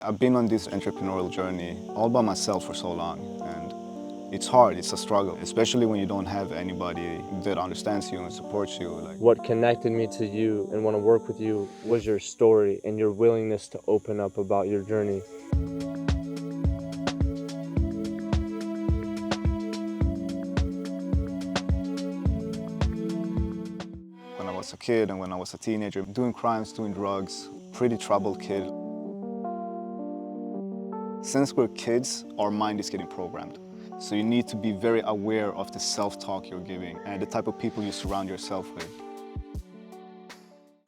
I've been on this entrepreneurial journey all by myself for so long, and it's hard, it's a struggle, especially when you don't have anybody that understands you and supports you. What connected me to you and want to work with you was your story and your willingness to open up about your journey. When I was a kid and when I was a teenager, doing crimes, doing drugs, pretty troubled kid. Since we're kids, our mind is getting programmed. So you need to be very aware of the self-talk you're giving and the type of people you surround yourself with.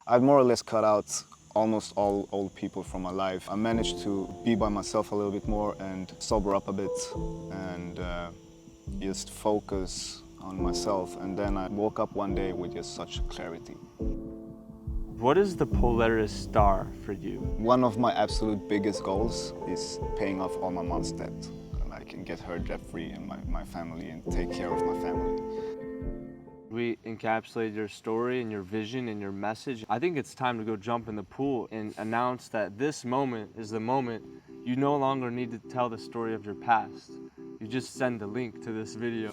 I've more or less cut out almost all old people from my life. I managed to be by myself a little bit more and sober up a bit and just focus on myself. And then I woke up one day with just such clarity. What is the Polaris star for you? One of my absolute biggest goals is paying off all my mom's debt. And I can get her debt-free and my family and take care of my family. We encapsulate your story and your vision and your message. I think it's time to go jump in the pool and announce that this moment is the moment you no longer need to tell the story of your past. You just send the link to this video.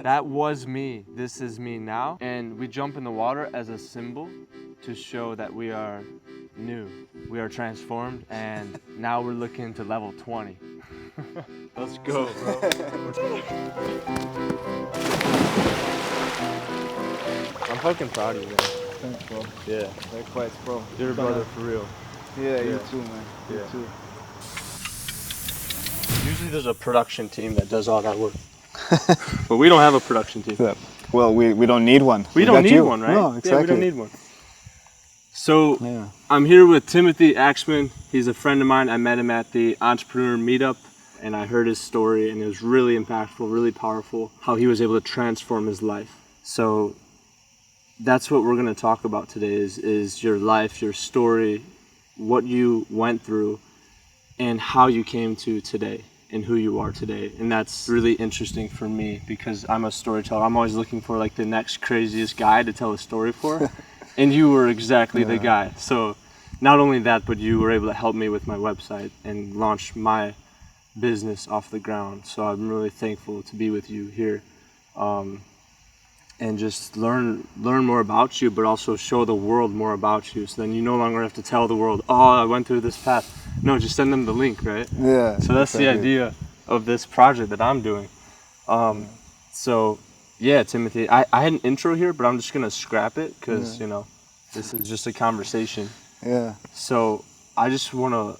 That was me, this is me now. And we jump in the water as a symbol to show that we are new, we are transformed, and now we're looking to level 20. Let's go, bro. I'm fucking proud of you, man. Thanks, bro. Yeah. Likewise, bro. You're a brother for real. Yeah, you too, man. You Yeah. too. Usually there's a production team that does all that work. But we don't have a production team. Yeah. Well, we don't need one. We don't need one, right? No, exactly. Yeah, we don't need one. So Yeah. I'm here with Timothy Axman. He's a friend of mine. I met him at the Entrepreneur meetup and I heard his story and it was really impactful, really powerful, how he was able to transform his life. So that's what we're going to talk about today is your life, your story, what you went through and how you came to today and who you are today. And that's really interesting for me because I'm a storyteller. I'm always looking for like the next craziest guy to tell a story for. And you were exactly the guy. So not only that, but you were able to help me with my website and launch my business off the ground. So I'm really thankful to be with you here. And just learn more about you, but also show the world more about you. So then you no longer have to tell the world, oh, I went through this path. No, just send them the link, right? Yeah. So that's the idea of this project that I'm doing. So yeah, Timothy, I had an intro here, but I'm just gonna scrap it because you know, this is just a conversation. Yeah. So I just wanna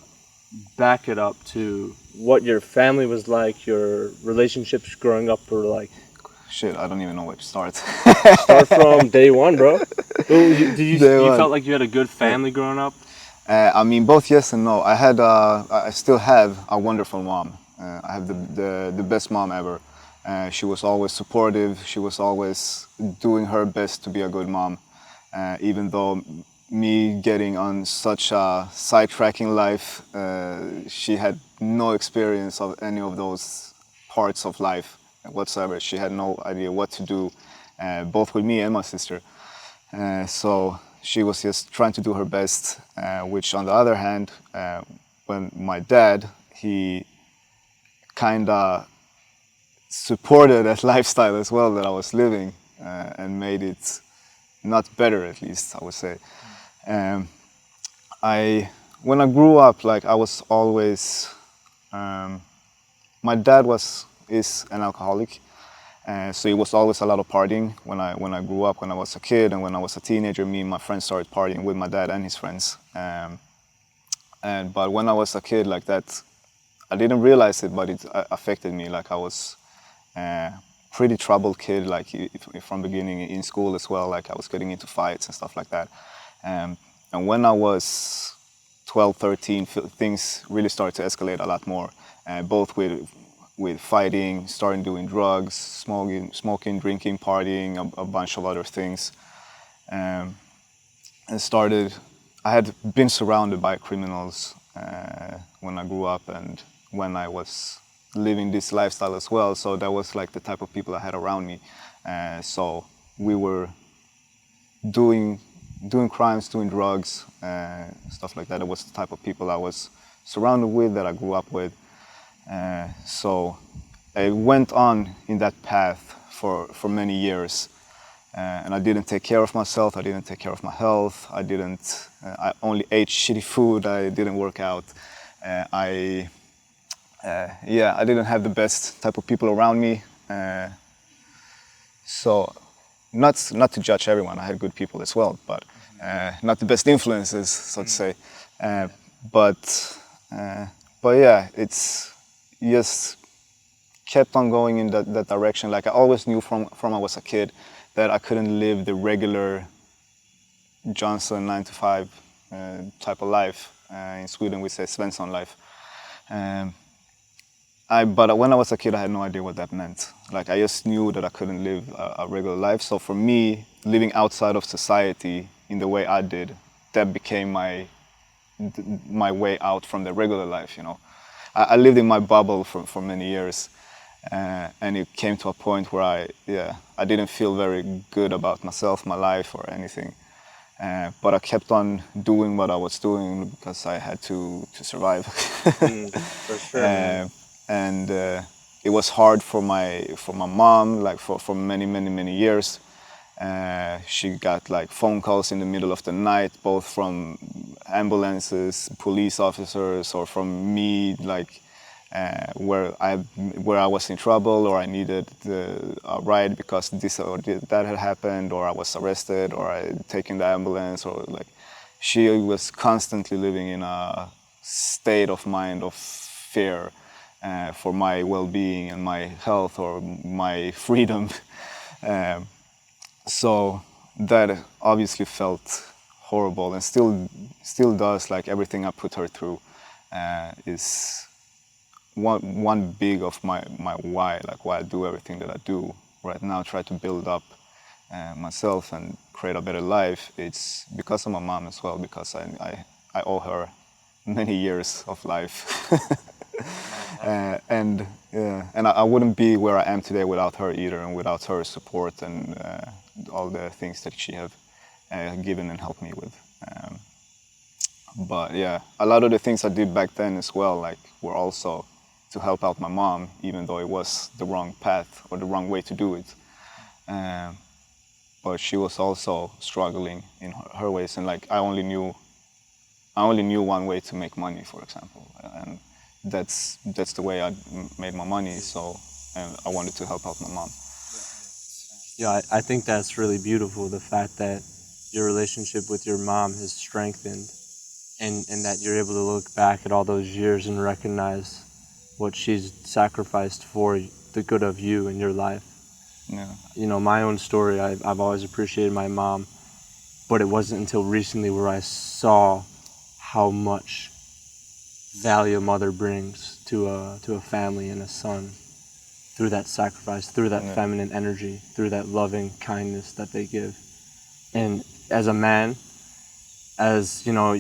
back it up to what your family was like, your relationships growing up were like. Shit, I don't even know where to start. Start from day one, bro. You Day felt like you had a good family growing up? I mean, both yes and no. I still have a wonderful mom. I have the best mom ever. She was always supportive. She was always doing her best to be a good mom. Even though me getting on such a sidetracking life, she had no experience of any of those parts of life whatsoever. She had no idea what to do, both with me and my sister. So she was just trying to do her best, which on the other hand, when my dad, he kind of supported that lifestyle as well that I was living and made it not better, at least, I would say. When I grew up, like I was always, my dad is an alcoholic, so it was always a lot of partying when I grew up, when I was a kid, and when I was a teenager, me and my friends started partying with my dad and his friends. But when I was a kid like that, I didn't realize it, but it affected me. Like I was pretty troubled kid, like from beginning in school as well. Like I was getting into fights and stuff like that. And when I was 12, 13, things really started to escalate a lot more, both with fighting, starting doing drugs, smoking, drinking, partying, a bunch of other things. I had been surrounded by criminals when I grew up and when I was living this lifestyle as well. So that was like the type of people I had around me. So we were doing crimes, doing drugs, stuff like that. It was the type of people I was surrounded with, that I grew up with. So I went on in that path for many years. And I didn't take care of myself. I didn't take care of my health. I only ate shitty food. I didn't work out. I didn't have the best type of people around me. So not to judge everyone. I had good people as well, but not the best influences, so to say. But yeah, it's just kept on going in that direction. Like I always knew from I was a kid that I couldn't live the regular Johnson 9 to 5 type of life. In Sweden we say Svensson life. But when I was a kid I had no idea what that meant. Like I just knew that I couldn't live a regular life. So for me, living outside of society in the way I did, that became my way out from the regular life, you know. I lived in my bubble for many years. And it came to a point where I didn't feel very good about myself, my life, or anything. But I kept on doing what I was doing because I had to survive. For sure. And it was hard for my mom, like for many years. She got like phone calls in the middle of the night, both from ambulances, police officers, or from me, like. Where I was in trouble, or I needed a ride because this or that had happened, or I was arrested, or I had taken the ambulance, or like she was constantly living in a state of mind of fear for my well-being and my health or my freedom. So that obviously felt horrible, and still does. Like everything I put her through is one big of my why, like why I do everything that I do right now, try to build up myself and create a better life. It's because of my mom as well, because I owe her many years of life. And I wouldn't be where I am today without her either, and without her support and all the things that she have given and helped me with. But yeah, a lot of the things I did back then as well, like were also to help out my mom, even though it was the wrong path or the wrong way to do it. But she was also struggling in her ways, and like I only knew one way to make money, for example, and that's the way I made my money. So, and I wanted to help out my mom. Yeah, I think that's really beautiful. The fact that your relationship with your mom has strengthened, and that you're able to look back at all those years and recognize what she's sacrificed for the good of you and your life. Yeah. You know, my own story, I've always appreciated my mom, but it wasn't until recently where I saw how much value a mother brings to a family and a son through that sacrifice, through that feminine energy, through that loving kindness that they give. And as a man, as you know,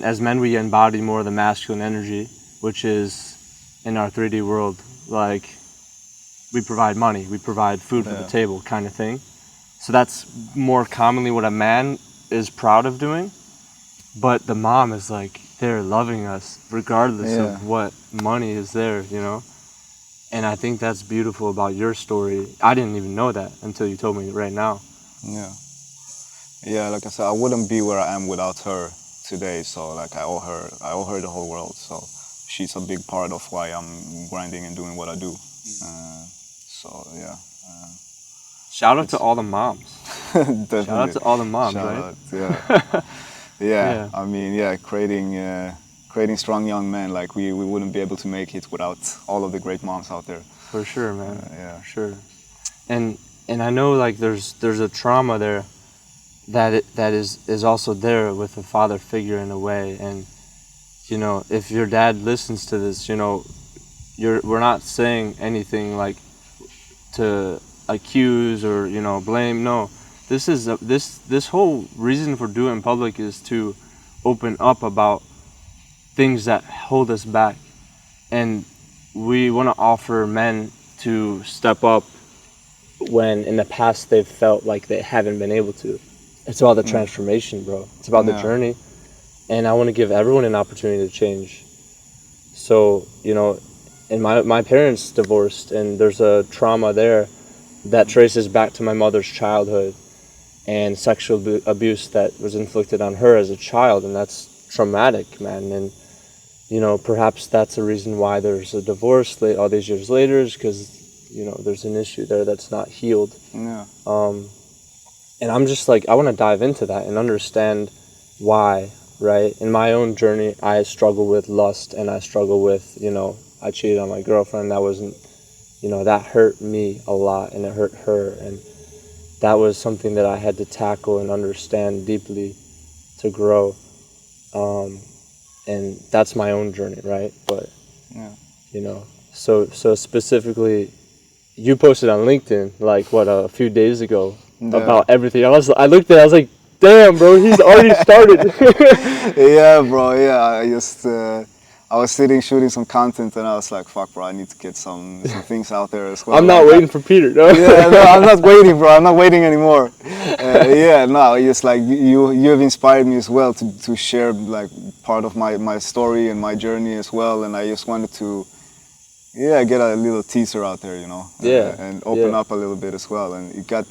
as men we embody more of the masculine energy, which is in our 3D world, like we provide money, we provide food for the table kind of thing. So that's more commonly what a man is proud of doing. But the mom is like, they're loving us regardless of what money is there, you know? And I think that's beautiful about your story. I didn't even know that until you told me right now. Yeah, like I said, I wouldn't be where I am without her today. So like I owe her the whole world. So she's a big part of why I'm grinding and doing what I do. So yeah. Shout out to all the moms. Definitely. Shout out to all the moms, Shout right? out, yeah. I mean, creating strong young men. Like we wouldn't be able to make it without all of the great moms out there. For sure, man. For sure. And I know like there's a trauma there that is also there with a father figure in a way. And you know, if your dad listens to this, you know, we're not saying anything like to accuse or, you know, blame. No, this is this whole reason for doing it in public is to open up about things that hold us back, and we want to offer men to step up when in the past they've felt like they haven't been able to. It's about the transformation, bro. It's about the journey. and I want to give everyone an opportunity to change. So, you know, and my parents divorced, and there's a trauma there that traces back to my mother's childhood and sexual abuse that was inflicted on her as a child, and that's traumatic, man. And you know, perhaps that's a reason why there's a divorce all these years later, is because, you know, there's an issue there that's not healed. Yeah. And I'm just like, I want to dive into that and understand why, right? In my own journey, I struggle with lust, and I struggle with, you know, I cheated on my girlfriend. That wasn't, you know, that hurt me a lot, and it hurt her. And that was something that I had to tackle and understand deeply to grow. And that's my own journey, right? But, Yeah. you know, so specifically, you posted on LinkedIn, like, what, a few days ago, Yeah. about everything. I looked at it, I was like, damn, bro, he's already started. Yeah, bro. Yeah, I was sitting shooting some content, and I was like, "Fuck, bro, I need to get some things out there as well." I'm not Like, waiting for Peter, no? Yeah, no, I'm not waiting, bro. I'm not waiting anymore. Yeah, no, it's like you have inspired me as well to share like part of my story and my journey as well, and I just wanted to, yeah, get a little teaser out there, you know, Yeah, and open yeah. up a little bit as well, and it got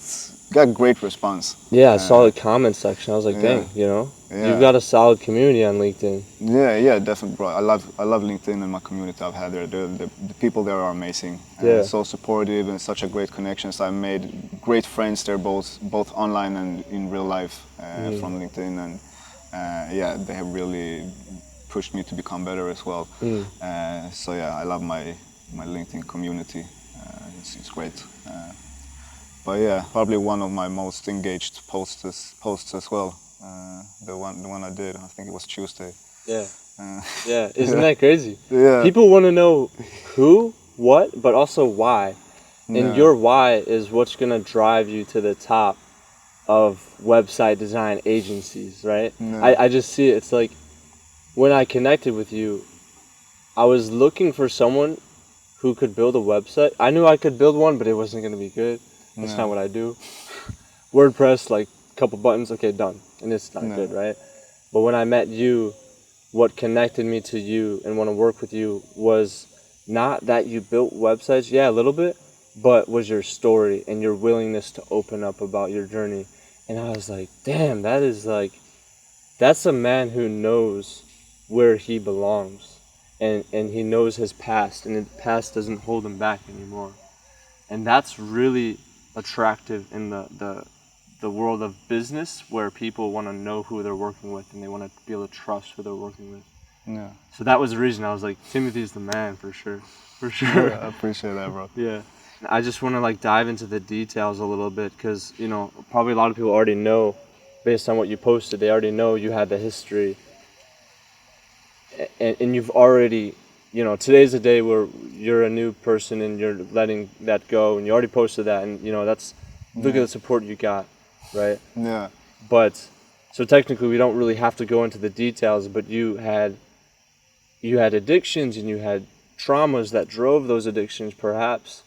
great response. Yeah, I saw the comment section. I was like, dang, you know, Yeah. you've got a solid community on LinkedIn. Yeah, definitely, bro. I love LinkedIn and my community I've had there. The people there are amazing. Yeah. So supportive and such a great connections. I made great friends there, both online and in real life from LinkedIn, and yeah, they have really pushed me to become better as well. So yeah, I love my LinkedIn community. It's great. But yeah, probably one of my most engaged posts as well. The one I did, I think it was Tuesday. Yeah. Yeah, isn't that crazy? Yeah. People want to know who, what, but also why. And Yeah. your why is what's going to drive you to the top of website design agencies, right? Yeah. I just see it. It's like when I connected with you, I was looking for someone who could build a website. I knew I could build one, but it wasn't going to be good. That's not what I do. WordPress, like a couple buttons, okay, done. And it's not good, right? But when I met you, what connected me to you and want to work with you was not that you built websites, yeah, a little bit, but was your story and your willingness to open up about your journey. And I was like, damn, that's a man who knows where he belongs, and he knows his past, and his past doesn't hold him back anymore. And that's really attractive in the world of business, where people want to know who they're working with, and they want to be able to trust who they're working with. Yeah. So that was the reason I was like, Timothy's the man for sure. For sure. Yeah, I appreciate that, bro. Yeah. I just want to like dive into the details a little bit, because, you know, probably a lot of people already know, based on what you posted, they already know you had the history. And you've already, you know, today's a day where you're a new person and you're letting that go, and you already posted that, and, you know, that's, look at the support you got, right? Yeah. But, so technically we don't really have to go into the details, but you had addictions, and you had traumas that drove those addictions, perhaps,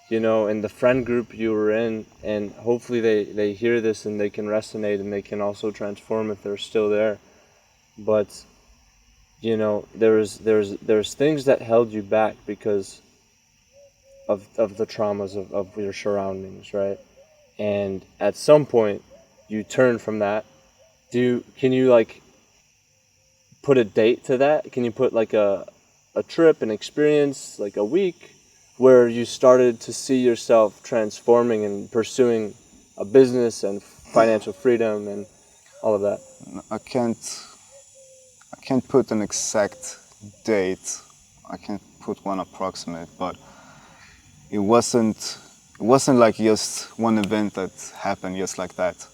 you know, and the friend group you were in, and hopefully they hear this and they can resonate, and they can also transform if they're still there. But, you know, there's things that held you back because of the traumas of your surroundings, right? And at some point you turn from that. Can you like put a date to that? Can you put like a trip, an experience, like a week, where you started to see yourself transforming and pursuing a business and financial freedom and all of that? I can't put an exact date. I can't put one approximate, but it wasn't like just one event that happened just like that.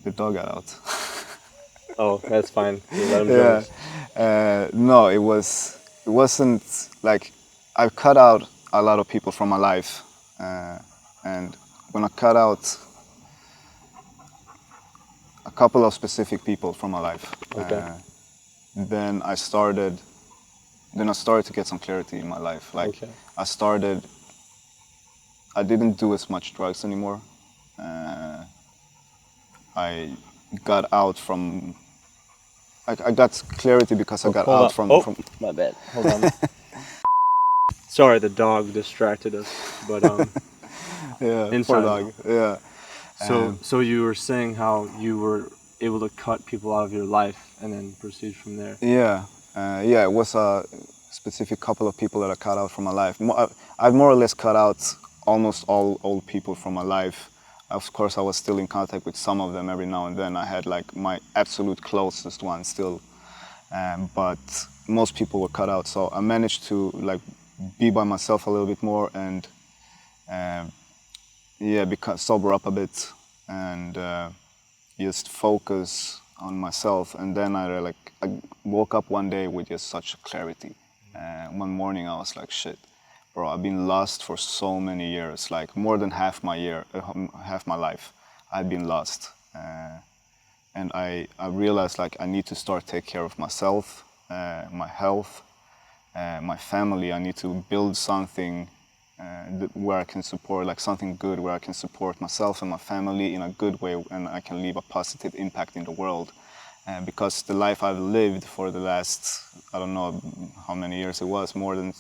The dog got out. Oh, that's fine. You let him Yeah. No, it wasn't like I cut out a lot of people from my life, and when I cut out a couple of specific people from my life, Okay. then I started to get some clarity in my life. Like Okay. I didn't do as much drugs anymore. got out from. I got clarity because I got Hold out on. from. My bad. Hold on. Sorry, the dog distracted us, but Yeah, poor inside dog. Yeah. So you were saying how you were able to cut people out of your life and then proceed from there. Yeah, yeah. It was a specific couple of people that I cut out from my life. I more or less cut out almost all old people from my life. Of course, I was still in contact with some of them every now and then. I had like my absolute closest ones still, but most people were cut out. So I managed to like be by myself a little bit more and yeah, because sober up a bit and just focus on myself. And then I woke up one day with just such clarity. One morning I was like, shit, bro, I've been lost for so many years, like more than half my life, I've been lost. And I realized like I need to start take care of myself, my health, my family. I need to build something where I can support, like something good, where I can support myself and my family in a good way, and I can leave a positive impact in the world. Because the life I've lived for the last, I don't know how many years it was, more than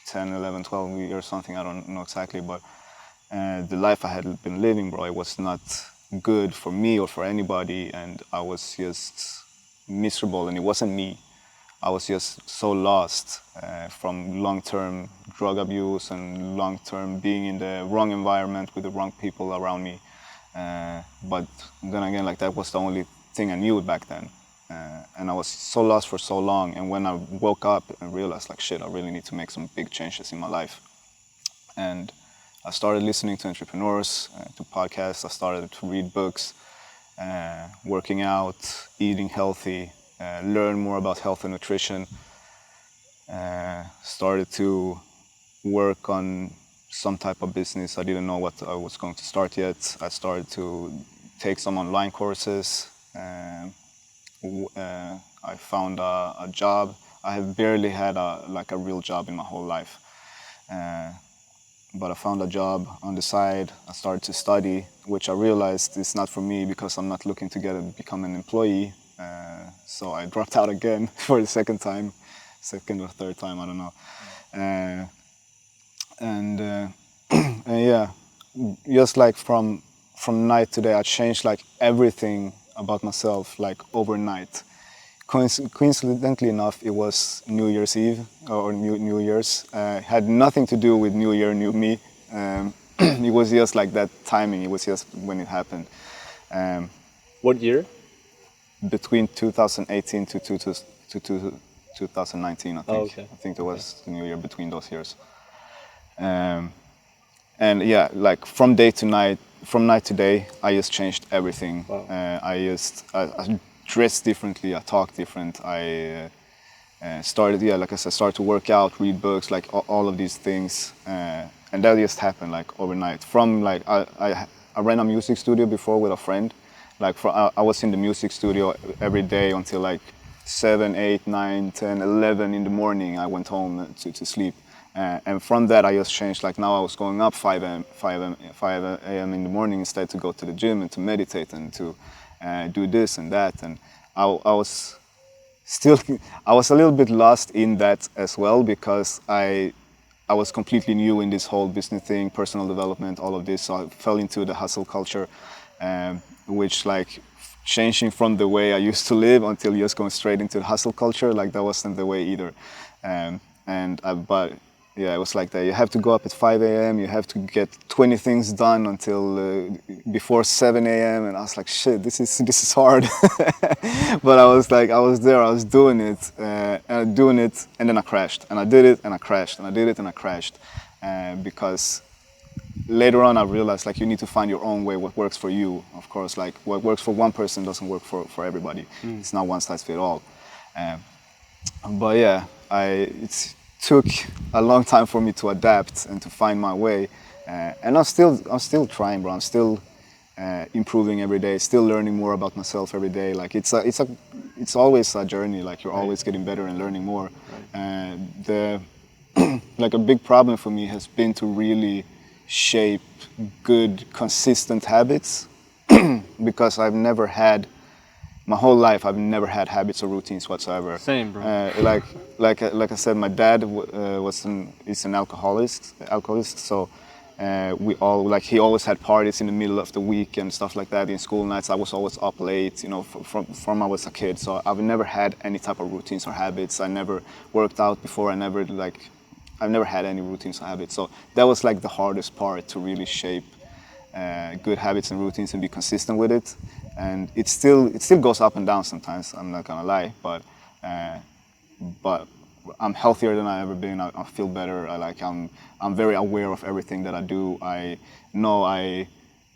10, 11, 12 years, something, I don't know exactly, but the life I had been living, bro, it was not good for me or for anybody, and I was just miserable, and it wasn't me. I was just so lost from long-term drug abuse and long-term being in the wrong environment with the wrong people around me. But then again, like that was the only thing I knew back then. And I was so lost for so long. And when I woke up and realized like, shit, I really need to make some big changes in my life. And I started listening to entrepreneurs, to podcasts. I started to read books, working out, eating healthy, learn more about health and nutrition. Started to work on some type of business. I didn't know what I was going to start yet. I started to take some online courses. I found a job. I have barely had a real job in my whole life. But I found a job on the side. I started to study, which I realized is not for me because I'm not looking to become an employee. So I dropped out again for the second or third time, I don't know. And yeah, just like from night to day, I changed like everything about myself like overnight. Coincidentally enough, it was New Year's Eve or New Year's. Had nothing to do with New Year, New Me. It was just like that timing. It was just when it happened. What year? Between 2018 to 2019, I think. Oh, okay. I think there was the New Year between those years. And yeah, like from night to day, I just changed everything. Wow. I dressed differently. I talked different. I started, yeah, like I said, started to work out, read books, like all of these things, and that just happened like overnight. From like I ran a music studio before with a friend. Like I was in the music studio every day until like 7, 8, 9, 10, 11 in the morning. I went home to sleep. And from that, I just changed. Like now I was going up 5 a.m. in the morning instead to go to the gym and to meditate and to do this and that. And I was still, I was a little bit lost in that as well because I was completely new in this whole business thing, personal development, all of this. So I fell into the hustle culture, which like changing from the way I used to live until just going straight into the hustle culture, like that wasn't the way either. But yeah, it was like that. You have to go up at 5 a.m. You have to get 20 things done until before 7 a.m. And I was like, shit, this is hard. But I was like, I was there, I was doing it, and then I crashed. And I did it, and I crashed, and I did it, and I crashed. Because later on, I realized like you need to find your own way, what works for you. Of course, like what works for one person doesn't work for everybody. It's not one size fits all. But yeah, it took a long time for me to adapt and to find my way, and I'm still trying, bro. I'm still improving every day, still learning more about myself every day. Like it's always a journey. Like you're always getting better and learning more. Like a big problem for me has been to really shape good, consistent habits because I've never had my whole life I've never had habits or routines whatsoever. Same, bro. Like I said, my dad is an alcoholic, so we all like he always had parties in the middle of the week and stuff like that. In school nights, I was always up late, you know, from I was a kid. So I've never had any type of routines or habits. I never worked out before. I've never had any routines or habits. So that was like the hardest part, to really shape good habits and routines and be consistent with it. And it still goes up and down sometimes. I'm not gonna lie, but I'm healthier than I ever been. I feel better. I'm very aware of everything that I do. I know I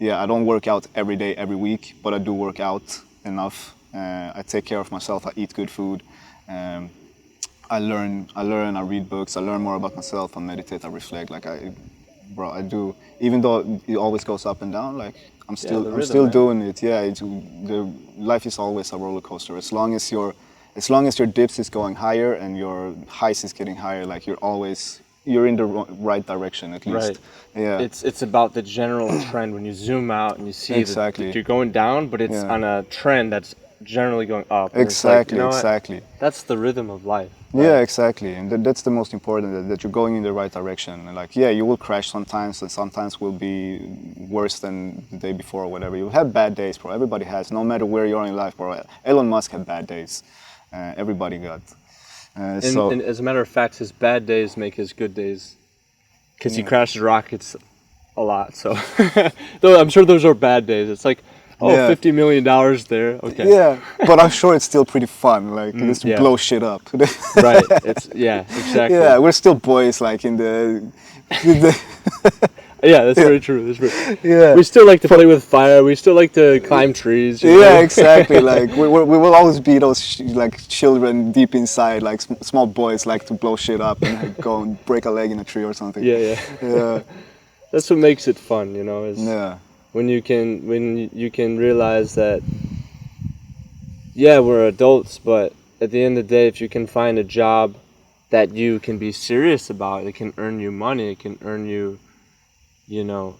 don't work out every day, every week, but I do work out enough. I take care of myself. I eat good food. I learn. I read books. I learn more about myself. I meditate. I reflect. I do. Even though it always goes up and down, like I'm still doing it. Yeah, the life is always a roller coaster. As long as your dips is going higher and your highs is getting higher, like you're in the right direction at least. Right. Yeah. It's about the general trend when you zoom out and you see Exactly. that you're going down, but it's on a trend that's generally going up. Exactly. Like, Exactly. That's the rhythm of life. Right? Yeah, exactly, and that's the most important. That you're going in the right direction. And like, yeah, you will crash sometimes, and sometimes will be worse than the day before or whatever. You'll have bad days, bro. Everybody has, no matter where you are in life, bro. Elon Musk had bad days. Everybody got. And as a matter of fact, his bad days make his good days, because he crashes rockets a lot. So, though I'm sure those are bad days. It's like, $50 million there. Okay. Yeah, but I'm sure it's still pretty fun. Like just to blow shit up. Right. Exactly. Yeah, we're still boys. Like in the. Yeah, that's very true. That's very. Yeah. We still like to play with fire. We still like to climb trees. You know? Yeah, exactly. Like we will always be those like children deep inside, like small boys like to blow shit up and like, go and break a leg in a tree or something. Yeah. That's what makes it fun, you know. When you can realize that, yeah, we're adults, but at the end of the day, if you can find a job that you can be serious about, it can earn you money, it can earn you, you know,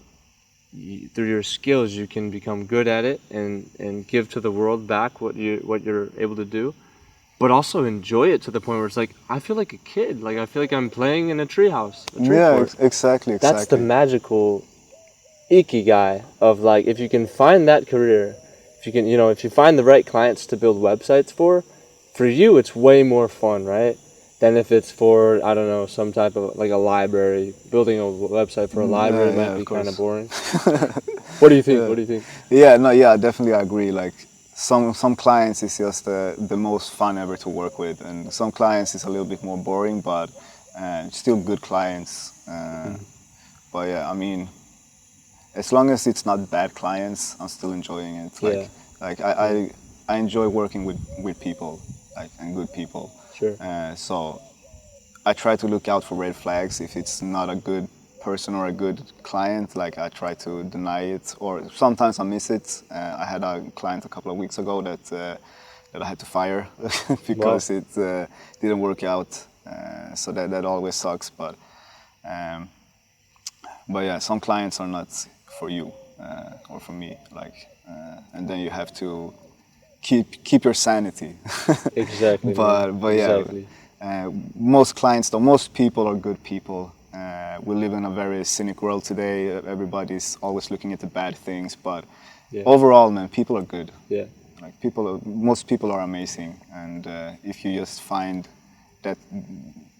through your skills, you can become good at it and give to the world back what you're able to do, but also enjoy it to the point where it's like, I feel like a kid, like I feel like I'm playing in a treehouse. Exactly. That's the magical Ikigai of, like, if you can find that career, if you find the right clients to build websites for you, it's way more fun, right? Than if it's for, I don't know, some type of, like, a library. Building a website for a library might be kind of boring. What do you think? What do you think? Yeah, definitely I agree. Like some clients is just the most fun ever to work with, and some clients is a little bit more boring, but still good clients. But yeah, I mean, as long as it's not bad clients, I'm still enjoying it. I enjoy working with people, like, and good people. Sure. So I try to look out for red flags. If it's not a good person or a good client, like, I try to deny it, or sometimes I miss it. I had a client a couple of weeks ago that I had to fire because it didn't work out. So that always sucks. But yeah, some clients are not for you or for me, like, and then you have to keep your sanity. Exactly. but yeah, exactly. Most clients, though, most people are good people. We live in a very cynic world today. Everybody's always looking at the bad things, but overall, man, people are good. Yeah. Like, most people are amazing, and if you just find that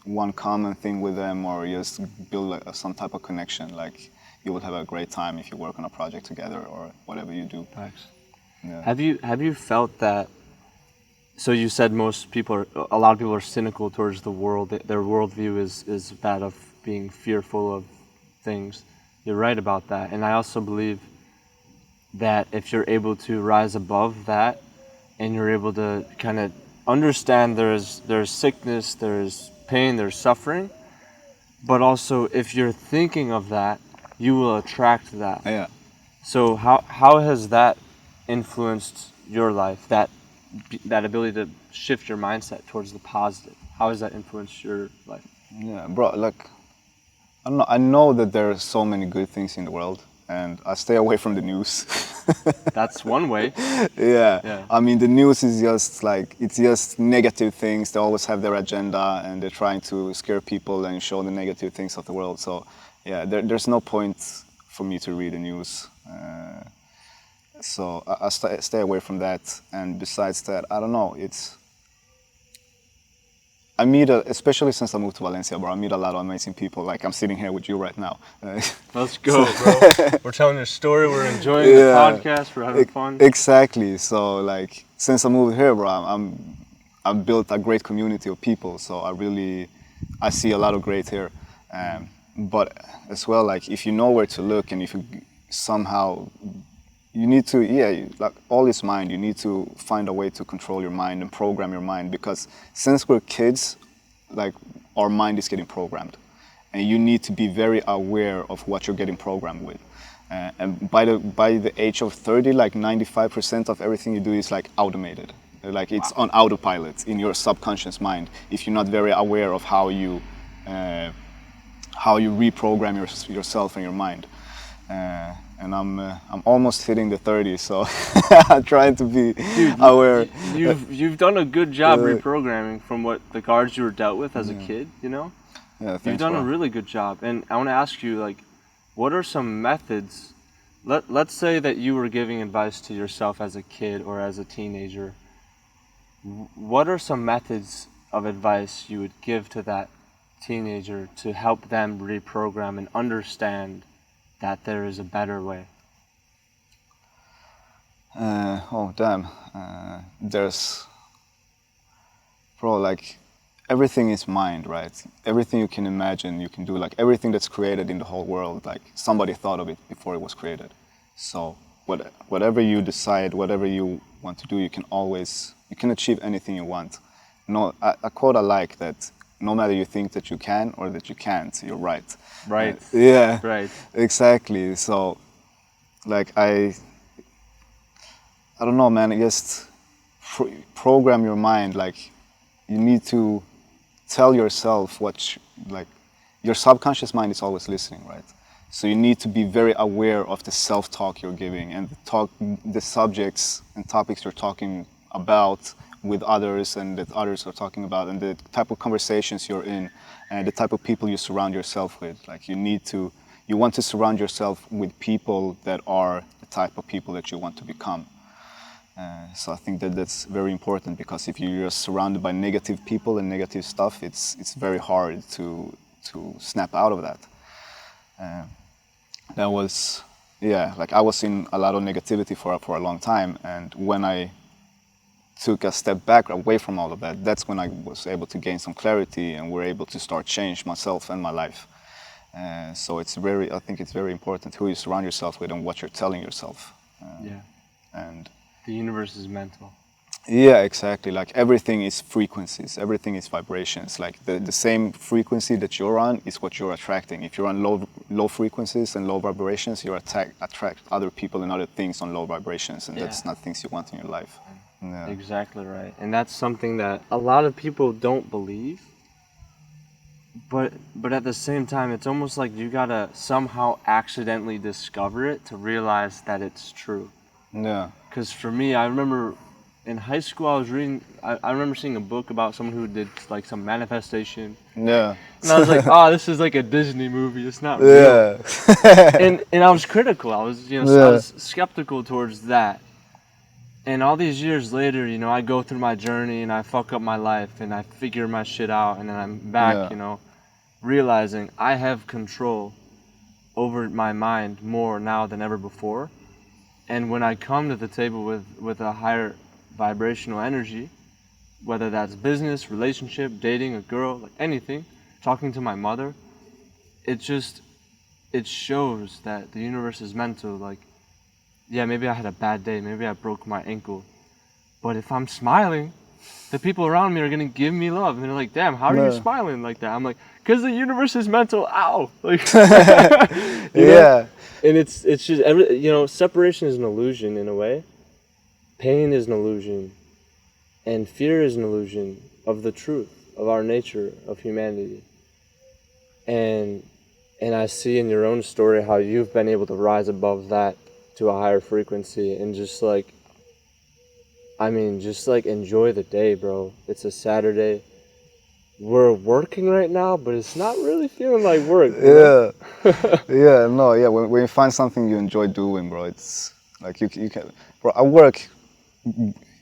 one common thing with them, or just build some type of connection, like, you will have a great time if you work on a project together or whatever you do. Thanks. Yeah. Have you felt that? So you said a lot of people are cynical towards the world. Their worldview is that of being fearful of things. You're right about that, and I also believe that if you're able to rise above that, and you're able to kind of understand there's sickness, there's pain, there's suffering, but also if you're thinking of that, you will attract that. Yeah. So how has that influenced your life? That ability to shift your mindset towards the positive. How has that influenced your life? Yeah, bro. Like, I know that there are so many good things in the world, and I stay away from the news. That's one way. Yeah. Yeah. I mean, the news is just like, it's just negative things. They always have their agenda and they're trying to scare people and show the negative things of the world. So, yeah, there's no point for me to read the news. So I stay away from that. And besides that, I don't know, I meet, especially since I moved to Valencia, bro, I meet a lot of amazing people. Like I'm sitting here with you right now. Let's go, bro. We're telling your story. We're enjoying the podcast. We're having fun. Exactly. So like, since I moved here, bro, I've built a great community of people. So I see a lot of great here. But as well, like if you know where to look and if you somehow, you need to, like all is mind. You need to find a way to control your mind and program your mind, because since we're kids, like our mind is getting programmed, and you need to be very aware of what you're getting programmed with. And by the age of 30, like 95% of everything you do is like automated. Like it's on autopilot in your subconscious mind. If you're not very aware of how you reprogram yourself and your mind. And I'm almost hitting the 30s, so I'm trying to be aware. You've done a good job reprogramming from what the cards you were dealt with as a kid. You know, Yeah, thanks, you've done bro. a really good job. And I want to ask you, like, what are some methods? Let's say that you were giving advice to yourself as a kid or as a teenager. What are some methods of advice you would give to that teenager to help them reprogram and understand that there is a better way? Oh damn, bro, like everything is mind, right? Everything you can imagine, you can do, like everything that's created in the whole world, like somebody thought of it before it was created. So whatever you decide, whatever you want to do, you can achieve anything you want. No, a quote I like that: no matter you think that you can or that you can't, you're right. Right. Yeah. Right. Exactly. So, like I don't know, man. Just program your mind. Like you need to tell yourself like your subconscious mind is always listening, right? So you need to be very aware of the self-talk you're giving and the subjects and topics you're talking about with others and that others are talking about, and the type of conversations you're in and the type of people you surround yourself with. Like you want to surround yourself with people that are the type of people that you want to become. So I think that's very important, because if you're surrounded by negative people and negative stuff, it's very hard to snap out of that. That was, like I was in a lot of negativity for a long time, and when I took a step back away from all of that, that's when I was able to gain some clarity and were able to start change myself and my life. So I think it's very important who you surround yourself with and what you're telling yourself. And the universe is mental. yeah, exactly. Like everything is frequencies, everything is vibrations. Like the same frequency that you're on is what you're attracting. If you're on low frequencies and low vibrations, you attract other people and other things on low vibrations, and that's not things you want in your life. Yeah. Exactly right. And that's something that a lot of people don't believe. But at the same time, it's almost like you gotta somehow accidentally discover it to realize that it's true. Yeah. Because for me, I remember in high school, I was reading, I remember seeing a book about someone who did like some manifestation. Yeah. And I was like, this is like a Disney movie. It's not real. Yeah. And I was critical. I was, I was skeptical towards that. And all these years later, I go through my journey and I fuck up my life and I figure my shit out, and then I'm back, realizing I have control over my mind more now than ever before. And when I come to the table with a higher vibrational energy, whether that's business, relationship, dating a girl, like anything, talking to my mother, it shows that the universe is meant to, like, yeah, maybe I had a bad day, maybe I broke my ankle, but if I'm smiling, the people around me are gonna give me love, and they're like, damn, how are you smiling like that? I'm like, because the universe is mental. Ow. Like, yeah. And it's just separation is an illusion in a way. Pain is an illusion, and fear is an illusion of the truth of our nature, of humanity. And I see in your own story how you've been able to rise above that to a higher frequency and just like, I mean, just like enjoy the day, bro. It's a Saturday. We're working right now, but it's not really feeling like work. Yeah, yeah, no, yeah. When you find something you enjoy doing, bro, it's like you can. Bro, I work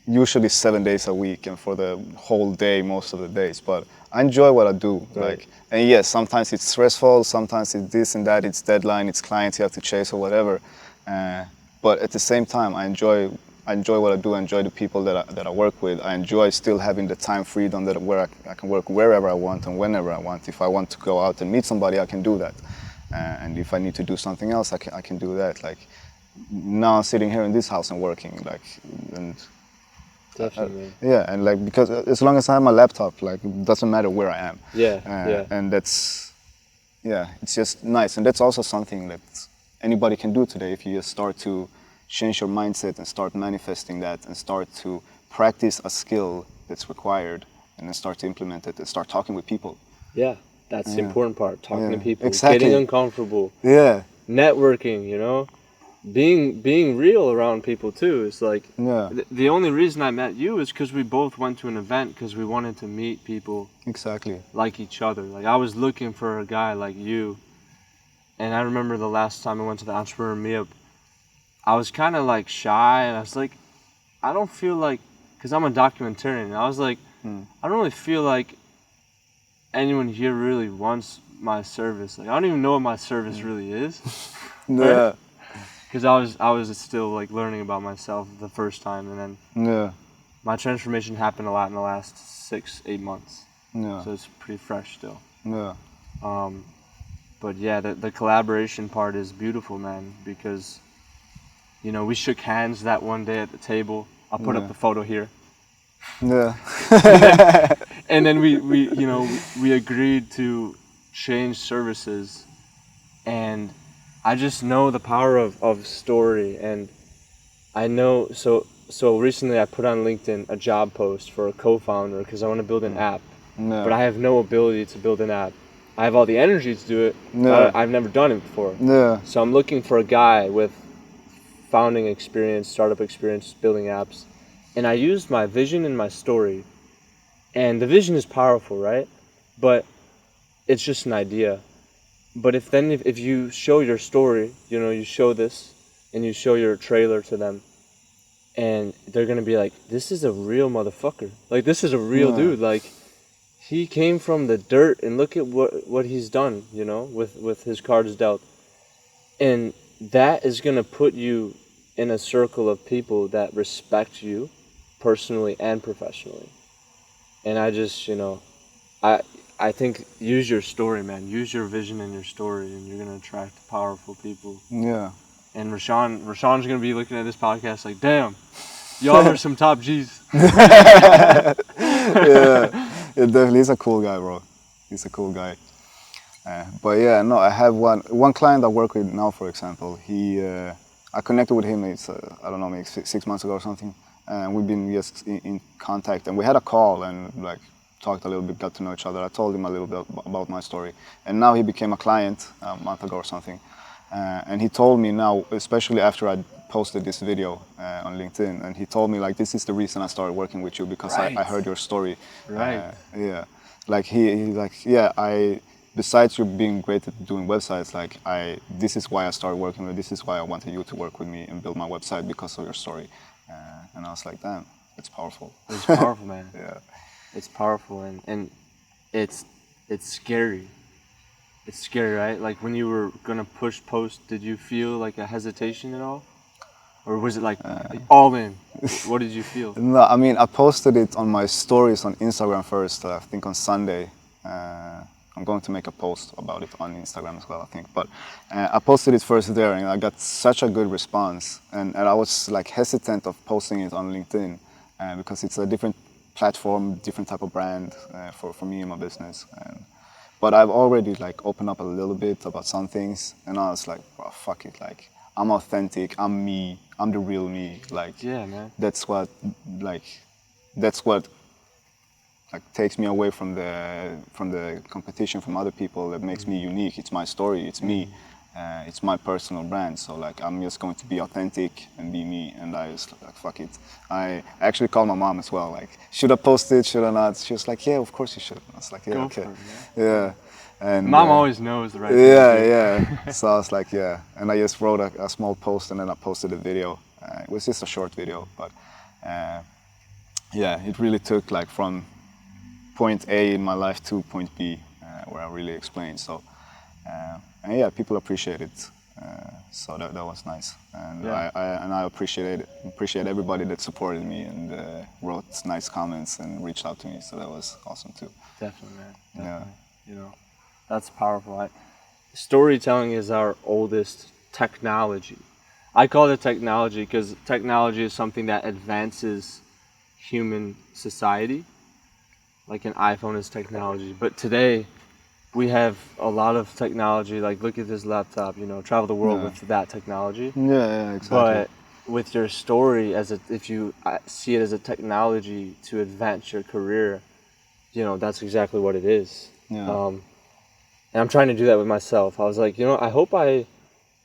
usually 7 days a week and for the whole day most of the days, but I enjoy what I do. Right. Like, and yes, sometimes it's stressful, sometimes it's this and that, it's deadline, it's clients you have to chase or whatever. But at the same time, I enjoy what I do. I enjoy the people that I work with. I enjoy still having the time freedom that where I can work wherever I want and whenever I want. If I want to go out and meet somebody, I can do that. And if I need to do something else, I can do that. Like now I'm sitting here in this house and working, like, and Definitely. yeah, and like because as long as I have my laptop, like it doesn't matter where I am. Yeah, yeah. And that's, yeah, it's just nice, and that's also something that anybody can do today if you just start to change your mindset and start manifesting that and start to practice a skill that's required and then start to implement it and start talking with people. Yeah, that's the important part. Talking to people, exactly. getting uncomfortable, Yeah, networking, you know, being real around people too. It's like yeah, the only reason I met you is because we both went to an event because we wanted to meet people exactly. like each other. Like I was looking for a guy like you, and I remember the last time I went to the entrepreneur meetup, I was kind of like shy, and I was like, I don't feel like, because I'm a documentarian, and I was like, I don't really feel like anyone here really wants my service. Like I don't even know what my service really is. Yeah, Because I was still like learning about myself the first time, and then yeah, my transformation happened a lot in the last 6-8 months. yeah, So it's pretty fresh still. yeah, But yeah, the collaboration part is beautiful, man, because you know we shook hands that one day at the table. I'll put up the photo here. yeah, And then we you know we agreed to change services, and I just know the power of story, and I know so recently I put on LinkedIn a job post for a co-founder because I want to build an app, but I have no ability to build an app. I have all the energy to do it, but I've never done it before. yeah, So I'm looking for a guy with founding experience, startup experience, building apps, and I used my vision and my story. And the vision is powerful, right? But it's just an idea. But if you show your story, you know, you show this and you show your trailer to them, and they're gonna be like, this is a real motherfucker. Like this is a real dude. Like he came from the dirt and look at what he's done, you know, with his cards dealt. And that is gonna put you in a circle of people that respect you personally and professionally. And I just, you know, I think use your story, man. Use your vision and your story, and you're gonna attract powerful people. yeah. And Rashawn's gonna be looking at this podcast like, damn, y'all are some top G's. Yeah, yeah, definitely. He's a cool guy, bro. He's a cool guy. But yeah, no, I have one client I work with now, for example. I connected with him. It's I don't know, maybe 6 months ago or something, and we've been just in contact. And we had a call and like talked a little bit, got to know each other. I told him a little bit about my story, and now he became a client a month ago or something. And he told me now, especially after I posted this video on LinkedIn, and he told me like, this is the reason I started working with you because I heard your story. Right. Yeah. Like he's like, yeah, besides you being great at doing websites, like this is why I started working with, this is why I wanted you to work with me and build my website because of your story. And I was like, damn, it's powerful. It's powerful, man. Yeah. It's powerful, and it's scary. It's scary, right? Like when you were gonna push post, did you feel like a hesitation at all? Or was it like all in? What did you feel? No, I mean, I posted it on my stories on Instagram first, I think on Sunday. I'm going to make a post about it on Instagram as well, I think. But I posted it first there, and I got such a good response. And I was like hesitant of posting it on LinkedIn because it's a different platform, different type of brand for me and my business. But I've already like opened up a little bit about some things, and I was like, well, fuck it, like I'm authentic, I'm me, I'm the real me. Like, Yeah, man. that's what like takes me away from the competition from other people. That makes me unique. It's my story. It's me. It's my personal brand, so like I'm just going to be authentic and be me. And I was like, fuck it. I actually called my mom as well. Like, should I post it? Should I not? She was like, yeah, of course you should. I was like, yeah, Go okay, for it, man. yeah. And Mom always knows the right thing yeah, to do. yeah. So I was like, yeah. And I just wrote a small post, and then I posted a video. It was just a short video, but yeah, it really took like from point A in my life to point B, where I really explained. So, and yeah, people appreciate it. So that was nice, and Yeah. I appreciate everybody that supported me and wrote nice comments and reached out to me. So that was awesome too. Definitely, man. Yeah. Definitely. You know, that's powerful. Storytelling is our oldest technology. I call it technology because technology is something that advances human society. Like an iPhone is technology. But today, we have a lot of technology. Like, look at this laptop, you know, travel the world with that technology. Yeah, exactly. But with your story, if you see it as a technology to advance your career, you know, that's exactly what it is. Yeah. And I'm trying to do that with myself. I was like, you know, I hope I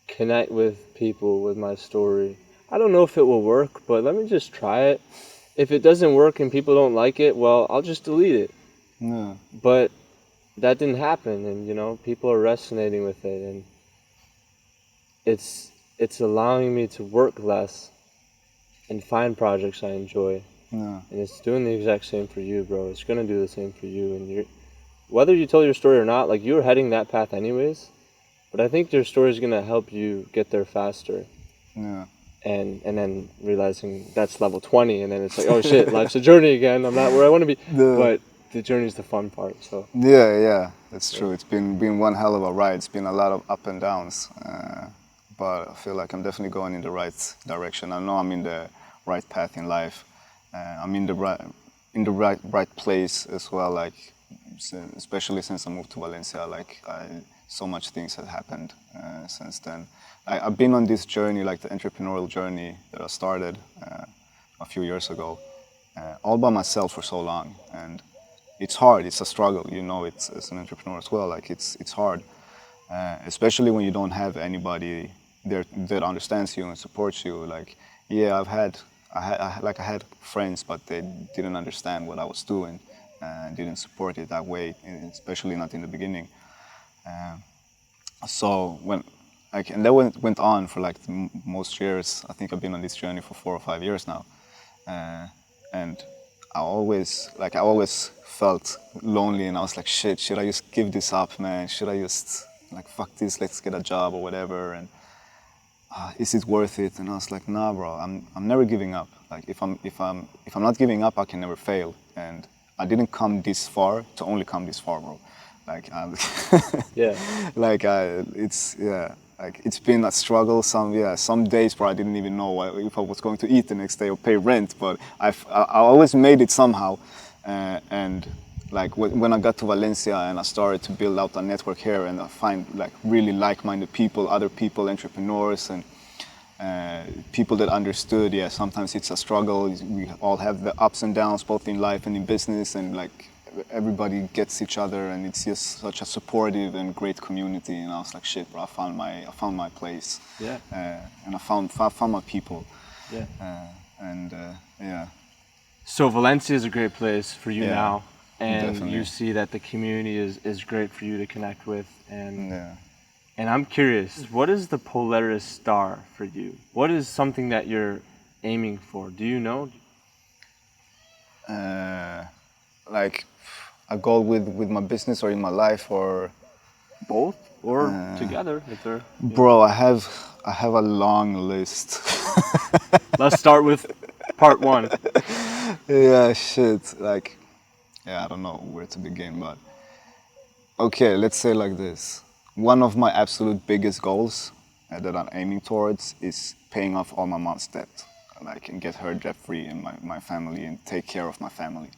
connect with people with my story. I don't know if it will work, but let me just try it. If it doesn't work and people don't like it, well, I'll just delete it. Yeah. But that didn't happen, and you know, people are resonating with it, and it's allowing me to work less and find projects I enjoy. Yeah. And it's doing the exact same for you, bro. It's gonna do the same for you, and whether you tell your story or not, like you're heading that path anyways. But I think your story is gonna help you get there faster. Yeah. And then realizing that's level 20, and then it's like, oh shit, life's a journey again. I'm not where I want to be, but the journey is the fun part. So yeah, that's true. It's been one hell of a ride. It's been a lot of up and downs, but I feel like I'm definitely going in the right direction. I know I'm in the right path in life. I'm in the right place as well. Like, especially since I moved to Valencia, like so much things have happened since then. I've been on this journey, like the entrepreneurial journey that I started a few years ago, all by myself for so long, and it's hard. It's a struggle, you know. It's as an entrepreneur as well. Like it's hard, especially when you don't have anybody there that understands you and supports you. Like, yeah, I had friends, but they didn't understand what I was doing and didn't support it that way, especially not in the beginning. So and that went on for like most years. I think I've been on this journey for 4 or 5 years now, and I always felt lonely, and I was like, shit, should I just give this up, man? Should I just like fuck this? Let's get a job or whatever, and is it worth it? And I was like, nah, bro, I'm never giving up. Like if I'm not giving up, I can never fail, and I didn't come this far to only come this far, bro. Like, yeah, it's been a struggle. Some days, bro, I didn't even know if I was going to eat the next day or pay rent. But I always made it somehow. And like when I got to Valencia and I started to build out a network here, and I find like really like-minded people, other people, entrepreneurs, and people that understood. Yeah, sometimes it's a struggle. We all have the ups and downs, both in life and in business, and like everybody gets each other, and it's just such a supportive and great community. And I was like, shit, bro, I found my place. Yeah. And I found my people. Yeah. Yeah. So Valencia is a great place for you now, and definitely. you see that the community is great for you to connect with, and Yeah. and I'm curious, what is the Polaris star for you? What is something that you're aiming for? Do you know? Like a goal with my business or in my life, or Both or together if they're bro, I have a long list. Let's start with part 1. Yeah, shit. Like, yeah, I don't know where to begin, but okay, let's say like this. One of my absolute biggest goals that I'm aiming towards is paying off all my mom's debt. Like, and get her debt free and my family, and take care of my family.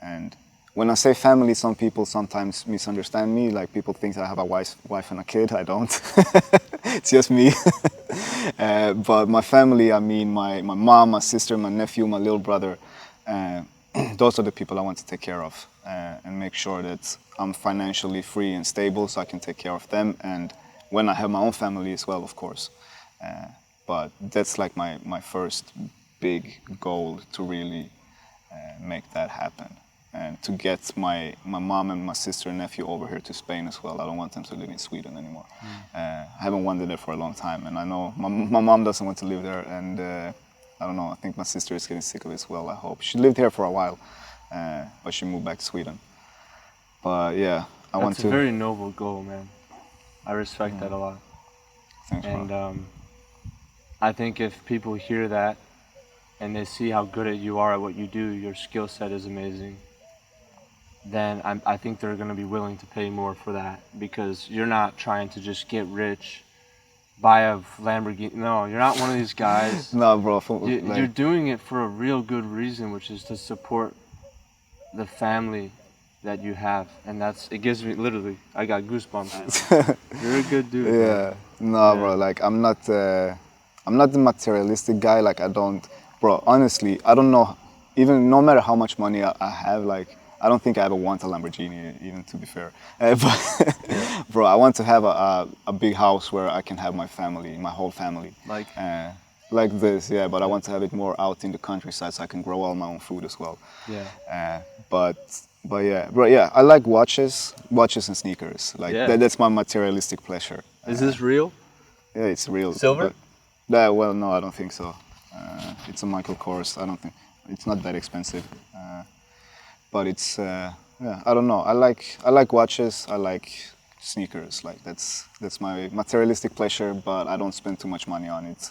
And when I say family, some people sometimes misunderstand me. Like, people think that I have a wife and a kid. I don't. It's just me. But my family, I mean my mom, my sister, my nephew, my little brother. Those are the people I want to take care of, and make sure that I'm financially free and stable so I can take care of them. And when I have my own family as well, of course. But that's like my first big goal, to really make that happen. And to get my mom and my sister and nephew over here to Spain as well. I don't want them to live in Sweden anymore. I haven't wanted it for a long time, and I know my mom doesn't want to live there, and I don't know, I think my sister is getting sick of it as well, I hope. She lived here for a while, but she moved back to Sweden. But yeah, I want to... That's a very noble goal, man. I respect that a lot. Thanks, bro. And I think if people hear that and they see how good you are at what you do, your skill set is amazing, then I think they're going to be willing to pay more for that, because you're not trying to just get rich, buy a Lamborghini. No, you're not one of these guys. No, bro. You're doing it for a real good reason, which is to support the family that you have, and it gives me, literally, I got goosebumps. You're a good dude. Yeah, no, bro. Like I'm not the materialistic guy. Like I don't, bro. Honestly, I don't know. Even no matter how much money I have, like I don't think I ever want a Lamborghini, even, to be fair. But bro, I want to have a big house where I can have my family, my whole family. Like this, yeah. But I want to have it more out in the countryside, so I can grow all my own food as well. Yeah. But yeah, bro, yeah, I like watches and sneakers. Like that's my materialistic pleasure. Is this real? Yeah, it's real. Silver? Well, no, I don't think so. It's a Michael Kors. I don't think it's not that expensive. But it's yeah, I don't know. I like watches. I like sneakers. Like that's my materialistic pleasure. But I don't spend too much money on it.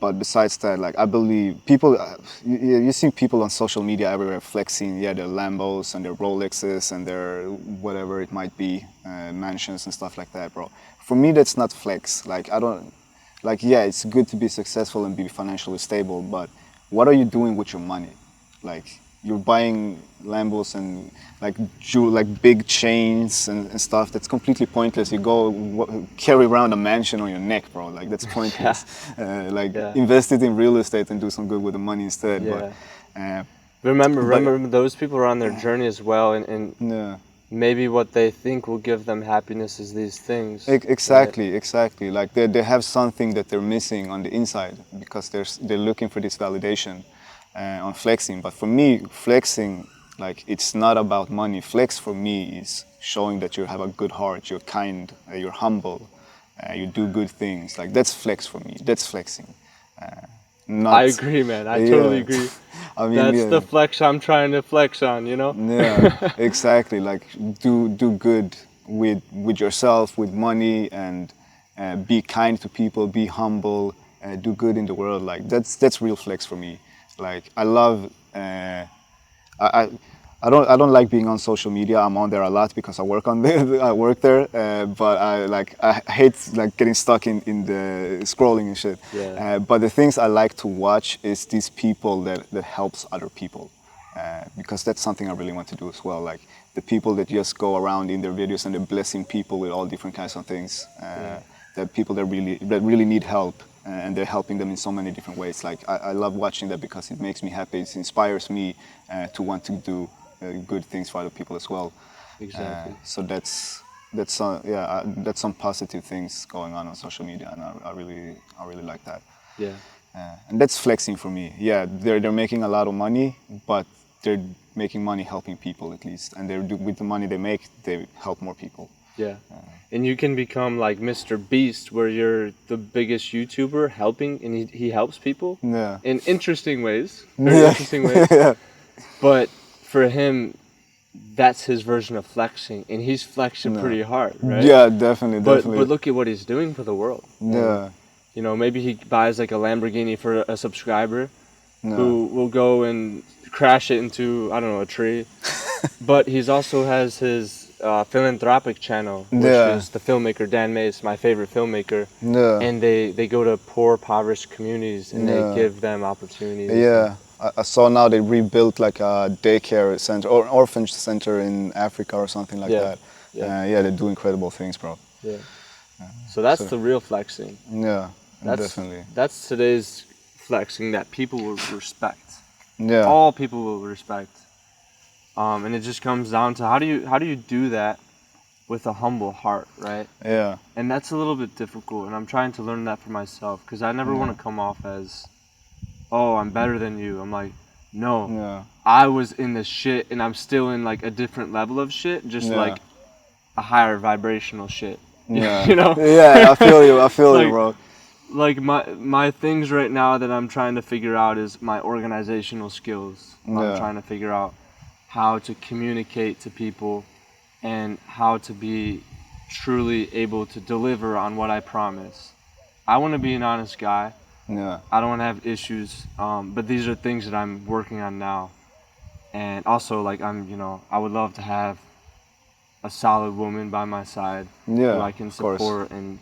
But besides that, like I believe people, you see people on social media everywhere flexing, their Lambos and their Rolexes and their whatever it might be, mansions and stuff like that, bro. For me, that's not flex. Like I don't, like yeah, it's good to be successful and be financially stable, but what are you doing with your money? Like you're buying Lambos and like big chains and stuff. That's completely pointless. You go carry around a mansion on your neck, bro. Like that's pointless. Invest it in real estate and do some good with the money instead. Yeah. But remember those people are on their journey as well, and maybe what they think will give them happiness is these things. Exactly. Like they have something that they're missing on the inside, because they're looking for this validation on flexing. But for me, flexing, like it's not about money. Flex for me is showing that you have a good heart, you're kind, you're humble, you do good things. Like that's flex for me. That's flexing. I agree, man. I totally agree. I mean, that's the flex I'm trying to flex on, you know? Yeah, exactly. Like do good with yourself, with money, and be kind to people, be humble, do good in the world. Like that's real flex for me. Like I love, I don't like being on social media. I'm on there a lot because I work there. But I hate like getting stuck in the scrolling and shit. Yeah. But the things I like to watch is these people that helps other people, because that's something I really want to do as well. Like the people that just go around in their videos and they're blessing people with all different kinds of things. That people that really need help. And they're helping them in so many different ways. Like I love watching that because it makes me happy. It inspires me to want to do good things for other people as well. Exactly. So that's some positive things going on social media, and I really like that. Yeah. And that's flexing for me. Yeah, they're making a lot of money, but they're making money helping people at least, and with the money they make, they help more people. Yeah. And you can become like Mr. Beast, where you're the biggest YouTuber helping, and he helps people in interesting ways, very interesting ways. Yeah. But for him, that's his version of flexing, and he's flexing pretty hard, right? Yeah, definitely. But look at what he's doing for the world. Yeah. And, you know, maybe he buys like a Lamborghini for a subscriber who will go and crash it into, I don't know, a tree. But he's also has his philanthropic channel, which is the filmmaker Dan Mays, my favorite filmmaker. And they go to poor, impoverished communities, and they give them opportunities. Yeah. I saw now they rebuilt like a daycare center or an orphanage center in Africa or something like that. Yeah, they do incredible things, bro. Yeah. So that's the real flexing. Yeah, definitely. That's today's flexing that people will respect. Yeah. All people will respect. And it just comes down to how do you do that with a humble heart, right? Yeah. And that's a little bit difficult, and I'm trying to learn that for myself, because I never want to come off as, oh, I'm better than you. I'm like, no, Yeah. I was in this shit, and I'm still in like a different level of shit, just like a higher vibrational shit. Yeah. You know? Yeah, I feel you. I feel you, Like- bro. Like my things right now that I'm trying to figure out is my organizational skills. Yeah. I'm trying to figure out how to communicate to people and how to be truly able to deliver on what I promise. I want to be an honest guy. Yeah. I don't want to have issues, but these are things that I'm working on now. And also, like, I would love to have a solid woman by my side Yeah, who I can of course. support, and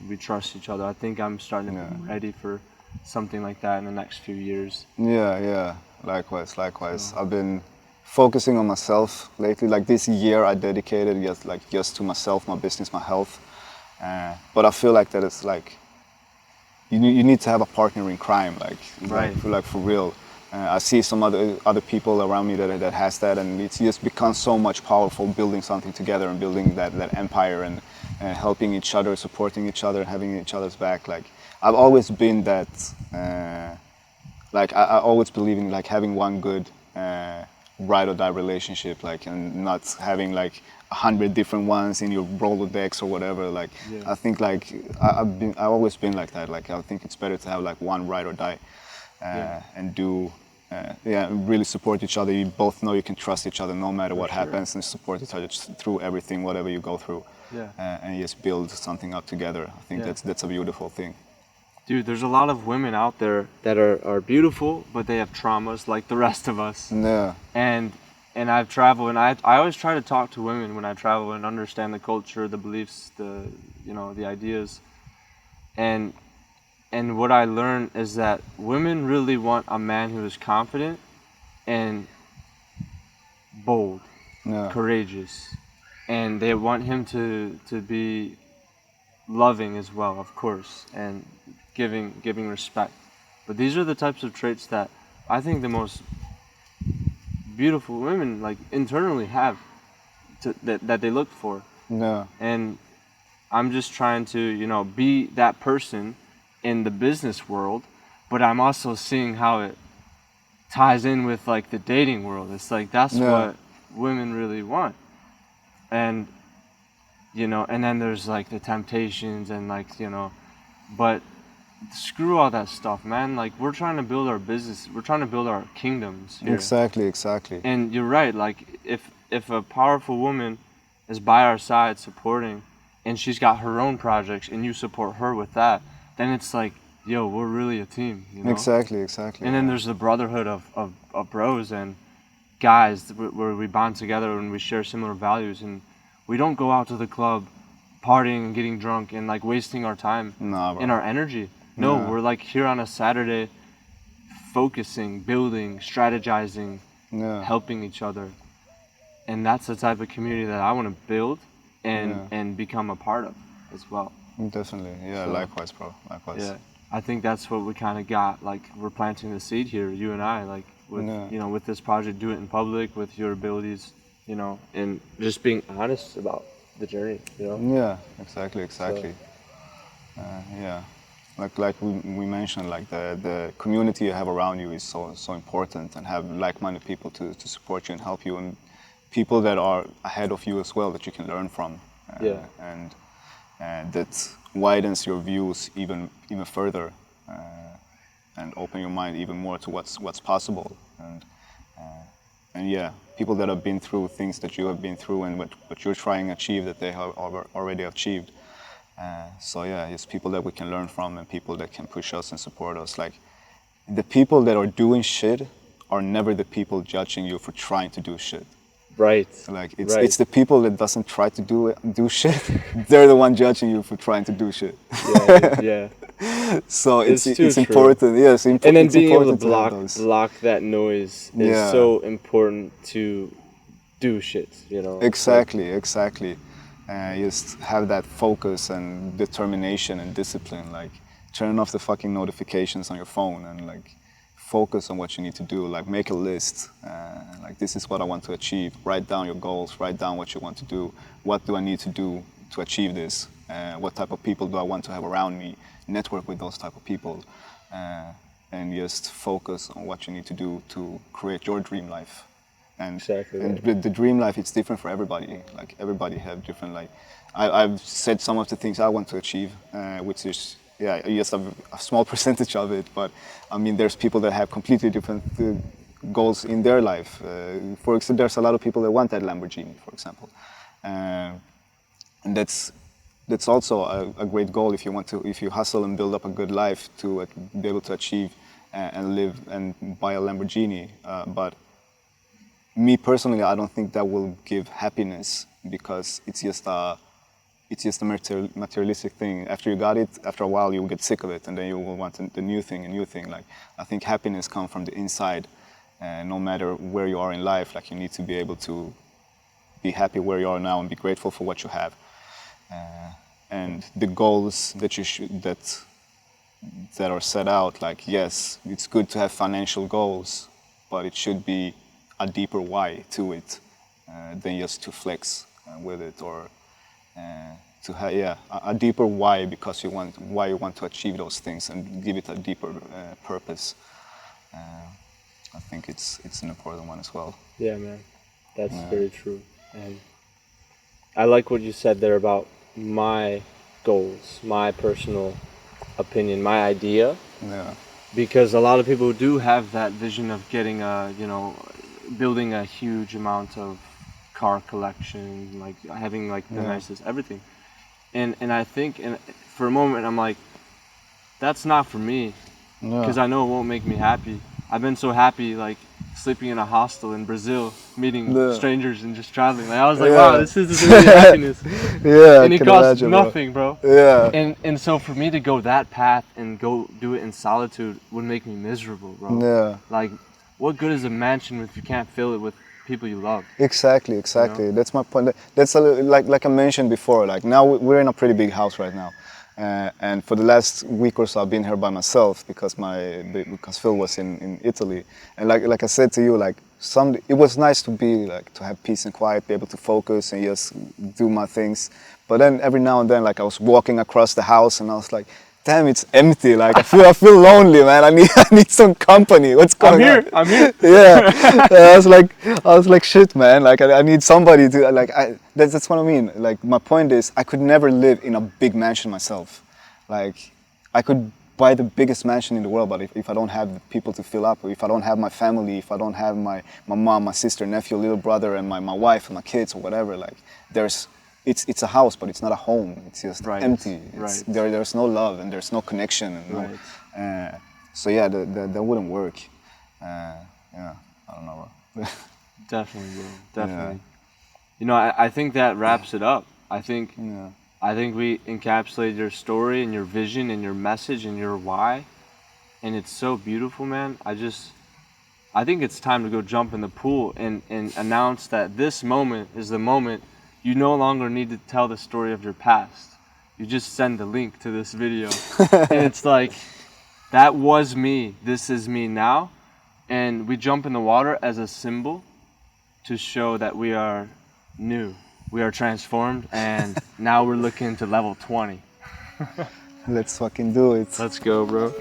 we trust each other. I think I'm starting to be ready for something like that in the next few years. Yeah, yeah. Likewise. I've been focusing on myself lately. Like this year, I dedicated just to myself, my business, my health. But I feel like that it's like you need to have a partner in crime, like for real. I see some other people around me that has that, and it's just become so much powerful building something together and building that empire and helping each other, supporting each other, having each other's back. Like I've always been that. Like I always believe in like having one good ride or die relationship, like, and not having like 100 different ones in your Rolodex or whatever. Like I think like I've always been like that. Like I think it's better to have like one ride or die and do. Really support each other. You both know you can trust each other no matter what happens, and support each other through everything, whatever you go through, and just build something up together. I think that's a beautiful thing. Dude, there's a lot of women out there that are beautiful, but they have traumas like the rest of us. Yeah. And I've traveled, and I always try to talk to women when I travel and understand the culture, the beliefs, the ideas. And what I learned is that women really want a man who is confident and bold, courageous, and they want him to be loving as well, of course, and giving respect. But these are the types of traits that I think the most beautiful women like internally have that they look for. Yeah. And I'm just trying to be that person in the business world, but I'm also seeing how it ties in with like the dating world. It's like that's what women really want. And and then there's like the temptations and like but screw all that stuff, man. Like we're trying to build our business, we're trying to build our kingdoms here. Exactly. And you're right, like if a powerful woman is by our side supporting, and she's got her own projects and you support her with that, then it's like, yo, we're really a team, Exactly. And then there's the brotherhood of bros and guys where we bond together and we share similar values, and we don't go out to the club partying and getting drunk and like wasting our time and our energy. No, we're like here on a Saturday focusing, building, strategizing, helping each other. And that's the type of community that I want to build and become a part of as well. Definitely. Yeah, so, likewise, bro. Likewise. Yeah. I think that's what we kind of got. Like we're planting the seed here, you and I, like with with this project, do it in public with your abilities, and just being honest about the journey, Yeah, exactly. So, like we mentioned, like the community you have around you is so important, and have like-minded people to support you and help you, and people that are ahead of you as well that you can learn from. And that widens your views even further, and open your mind even more to what's possible. And people that have been through things that you have been through, and what you're trying to achieve that they have already achieved. It's people that we can learn from, and people that can push us and support us. Like the people that are doing shit are never the people judging you for trying to do shit. Right. Like it's the people that doesn't try to do shit. They're the one judging you for trying to do shit. Yeah. So it's important. Yes, and then being able to block that noise is so important to do shit. Exactly. Just have that focus and determination and discipline. Like turn off the fucking notifications on your phone and like focus on what you need to do. Like make a list. Like this is what I want to achieve. Write down your goals. Write down what you want to do. What do I need to do to achieve this? What type of people do I want to have around me? Network with those type of people. And just focus on what you need to do to create your dream life. And, Exactly. And the dream life, it's different for everybody. Like everybody have different, like, I've said some of the things I want to achieve, which is, yeah, just a small percentage of it. But I mean, there's people that have completely different goals in their life. For example, there's a lot of people that want that Lamborghini, for example. And that's also a great goal if you hustle and build up a good life to be able to achieve and live and buy a Lamborghini. But me personally, I don't think that will give happiness, because it's just a materialistic thing. After you got it, after a while, you will get sick of it, and then you will want the new thing. Like, I think happiness comes from the inside, and no matter where you are in life, like, you need to be able to be happy where you are now and be grateful for what you have. And the goals that are set out, like, yes, it's good to have financial goals, but it should be a deeper why to it than just to flex with it, or to have a deeper why, because you want to achieve those things and give it a deeper purpose. I think it's an important one as well. Yeah, man, that's very true. And I like what you said there about my goals, my personal opinion, my idea. Yeah. Because a lot of people do have that vision of getting building a huge amount of car collection, like having like the nicest everything. And I think, and for a moment I'm like, that's not for me, because I know it won't make me happy. I've been so happy, like, sleeping in a hostel in Brazil, meeting strangers and just traveling. Like, I was like, wow, this is really happiness. And it costs nothing, bro. Yeah. And so for me to go that path and go do it in solitude would make me miserable, bro. Yeah. Like, what good is a mansion if you can't fill it with people you love? Exactly. You know? That's my point. That's like I mentioned before. Like, now we're in a pretty big house right now. And for the last week or so, I've been here by myself because Phil was in Italy. And like I said to you, like, it was nice to have peace and quiet, be able to focus and just do my things. But then every now and then, like, I was walking across the house and I was like, damn, it's empty. Like, I feel lonely, man. I need some company. What's going on? I'm here. Yeah. I was like, shit, man. Like, I need somebody to, like, that's what I mean. Like, my point is, I could never live in a big mansion myself. Like, I could buy the biggest mansion in the world, but if I don't have the people to fill up, or if I don't have my family, if I don't have my mom, my sister, nephew, little brother, and my wife and my kids or whatever, like, it's a house, but it's not a home. It's just empty. There's no love and there's no connection. And so yeah, that wouldn't work. Yeah, I don't know. Definitely, bro. Definitely. Yeah. You know, I think that wraps it up. I think we encapsulated your story and your vision and your message and your why, and it's so beautiful, man. I think it's time to go jump in the pool and announce that this moment is the moment. You no longer need to tell the story of your past. You just send the link to this video. And it's like, that was me. This is me now. And we jump in the water as a symbol to show that we are new. We are transformed. And now we're looking to level 20. Let's fucking do it. Let's go, bro.